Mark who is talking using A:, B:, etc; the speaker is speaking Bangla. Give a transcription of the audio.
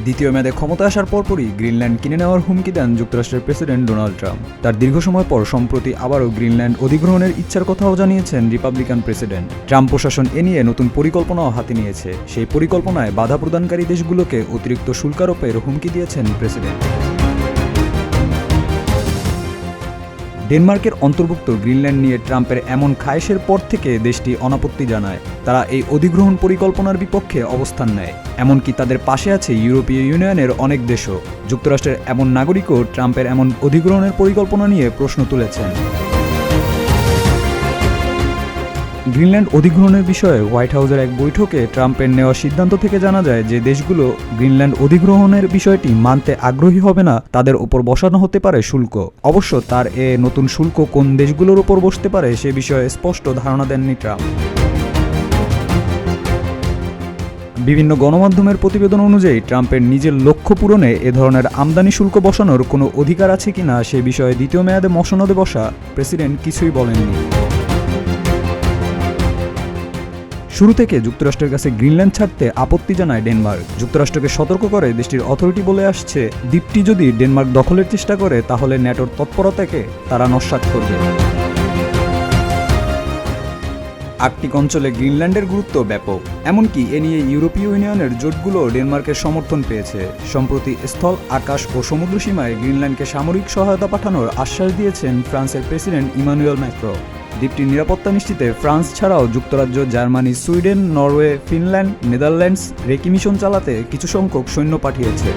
A: দ্বিতীয় মেয়াদে ক্ষমতা আসার পরপরই গ্রিনল্যান্ড কিনে নেওয়ার হুমকি দেন যুক্তরাষ্ট্রের প্রেসিডেন্ট ডোনাল্ড ট্রাম্প। তার দীর্ঘ সময় পর সম্প্রতি আবারও গ্রিনল্যান্ড অধিগ্রহণের ইচ্ছার কথাও জানিয়েছেন রিপাবলিকান প্রেসিডেন্ট। ট্রাম্প প্রশাসন এ নিয়ে নতুন পরিকল্পনাও হাতে নিয়েছে। সেই পরিকল্পনায় বাধা প্রদানকারী দেশগুলোকে অতিরিক্ত শুল্ক আরোপের হুমকি দিয়েছেন প্রেসিডেন্ট। ডেনমার্কের অন্তর্ভুক্ত গ্রিনল্যান্ড নিয়ে ট্রাম্পের এমন খায়েশের পর থেকে দেশটি অনাপত্তি জানায়। তারা এই অধিগ্রহণ পরিকল্পনার বিপক্ষে অবস্থান নেয়। এমনকি তাদের পাশে আছে ইউরোপীয় ইউনিয়নের অনেক দেশও। যুক্তরাষ্ট্রের এমন নাগরিকও ট্রাম্পের এমন অধিগ্রহণের পরিকল্পনা নিয়ে প্রশ্ন তুলেছেন। গ্রিনল্যান্ড অধিগ্রহণের বিষয়ে হোয়াইট হাউসের এক বৈঠকে ট্রাম্পের নেওয়া সিদ্ধান্ত থেকে জানা যায় যে দেশগুলো গ্রিনল্যান্ড অধিগ্রহণের বিষয়টি মানতে আগ্রহী হবে না, তাদের ওপর বসানো হতে পারে শুল্ক। অবশ্য তার এ নতুন শুল্ক কোন দেশগুলোর ওপর বসতে পারে সে বিষয়ে স্পষ্ট ধারণা দেননি ট্রাম্প। বিভিন্ন গণমাধ্যমের প্রতিবেদন অনুযায়ী ট্রাম্পের নিজের লক্ষ্য পূরণে এ ধরনের আমদানি শুল্ক বসানোর কোনো অধিকার আছে কিনা সে বিষয়ে দ্বিতীয় মেয়াদে মসনদে বসা প্রেসিডেন্ট কিছুই বলেননি। শুরু থেকে যুক্তরাষ্ট্রের কাছে গ্রিনল্যান্ড ছাড়তে আপত্তি জানায় ডেনমার্ক। যুক্তরাষ্ট্রকে সতর্ক করে দেশটির অথরিটি বলে আসছে, দ্বীপটি যদি ডেনমার্ক দখলের চেষ্টা করে তাহলে ন্যাটোর তৎপরতাকে তারা নস্যাৎ করবে। আর্কটিক অঞ্চলে গ্রিনল্যান্ডের গুরুত্ব ব্যাপক। এমনকি এ নিয়ে ইউরোপীয় ইউনিয়নের জোটগুলো ডেনমার্কের সমর্থন পেয়েছে। সম্প্রতি স্থল, আকাশ ও সমুদ্র সীমায় গ্রিনল্যান্ডকে সামরিক সহায়তা পাঠানোর আশ্বাস দিয়েছেন ফ্রান্সের প্রেসিডেন্ট ইমানুয়েল ম্যাক্রো। দ্বীপটির নিরাপত্তা নিশ্চিতে ফ্রান্স ছাড়াও যুক্তরাজ্য, Germany, Sweden, Norway, Finland, Netherlands recce mission চালাতে কিছু সংখ্যক সৈন্য পাঠিয়েছে।